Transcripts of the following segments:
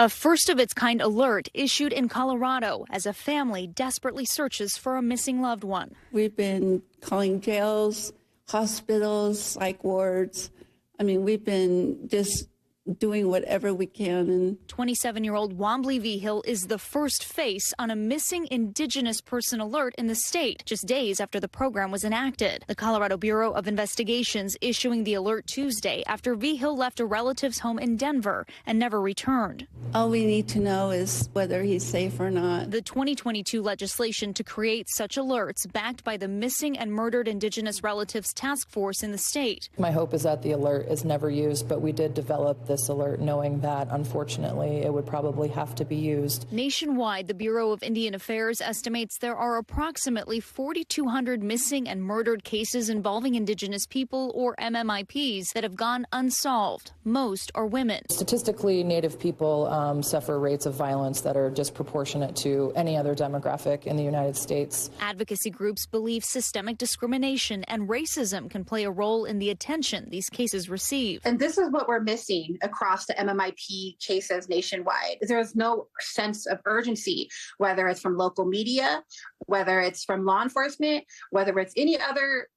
A first-of-its-kind alert issued in Colorado as a family desperately searches for a missing loved one. We've been calling jails, hospitals, psych wards. I mean, we've been just doing whatever we can. And 27-year-old Wombly V. Hill is the first face on a missing Indigenous person alert in the state, just days after the program was enacted. The Colorado Bureau of Investigations issuing the alert Tuesday after V. Hill left a relative's home in Denver and never returned. all we need to know is whether he's safe or not. The 2022 legislation to create such alerts, backed by the Missing and Murdered Indigenous Relatives Task Force in the state. My hope is that the alert is never used, but we did develop this alert knowing that, unfortunately, it would probably have to be used. Nationwide, the Bureau of Indian Affairs estimates there are approximately 4,200 missing and murdered cases involving Indigenous people, or MMIPs, that have gone unsolved. Most are women. Statistically, Native people suffer rates of violence that are disproportionate to any other demographic in the United States. Advocacy groups believe systemic discrimination and racism can play a role in the attention these cases receive. And this is what we're missing across the MMIP cases nationwide. There's no sense of urgency, whether it's from local media, whether it's from law enforcement, whether it's any other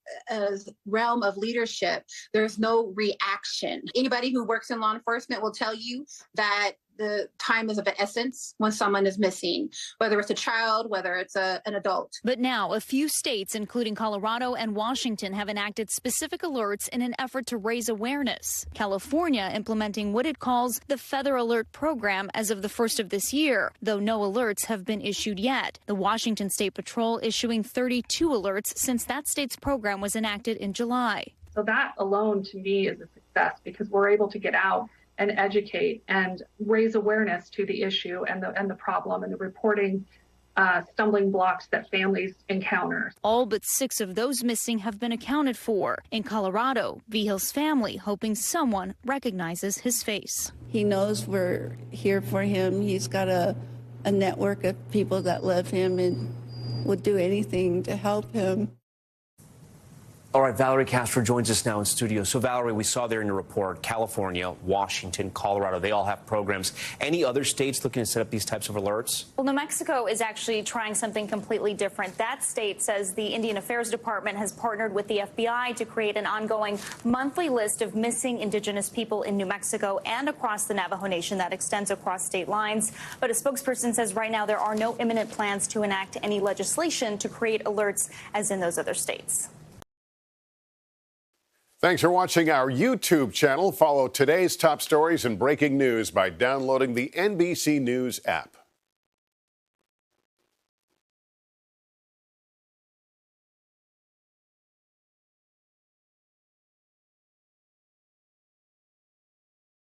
realm of leadership. There's no reaction. Anybody who works in law enforcement will tell you that the time is of the essence when someone is missing, whether it's a child, whether it's an adult. But now a few states, including Colorado and Washington, have enacted specific alerts in an effort to raise awareness. California implementing what it calls the Feather Alert program as of the first of this year, though no alerts have been issued yet. The Washington State Patrol issuing 32 alerts since that state's program was enacted in July. So that alone to me is a success, because we're able to get out and educate and raise awareness to the issue and the problem and the reporting stumbling blocks that families encounter. All but 6 of those missing have been accounted for. In Colorado, V. Hill's family hoping someone recognizes his face. He knows we're here for him. He's got a network of people that love him and would do anything to help him. All right, Valerie Castro joins us now in studio. So, Valerie, we saw there in your report, California, Washington, Colorado, they all have programs. Any other states looking to set up these types of alerts? Well, New Mexico is actually trying something completely different. That state says the Indian Affairs Department has partnered with the FBI to create an ongoing monthly list of missing Indigenous people in New Mexico and across the Navajo Nation that extends across state lines. But a spokesperson says right now there are no imminent plans to enact any legislation to create alerts as in those other states. Thanks for watching our YouTube channel. Follow today's top stories and breaking news by downloading the NBC News app.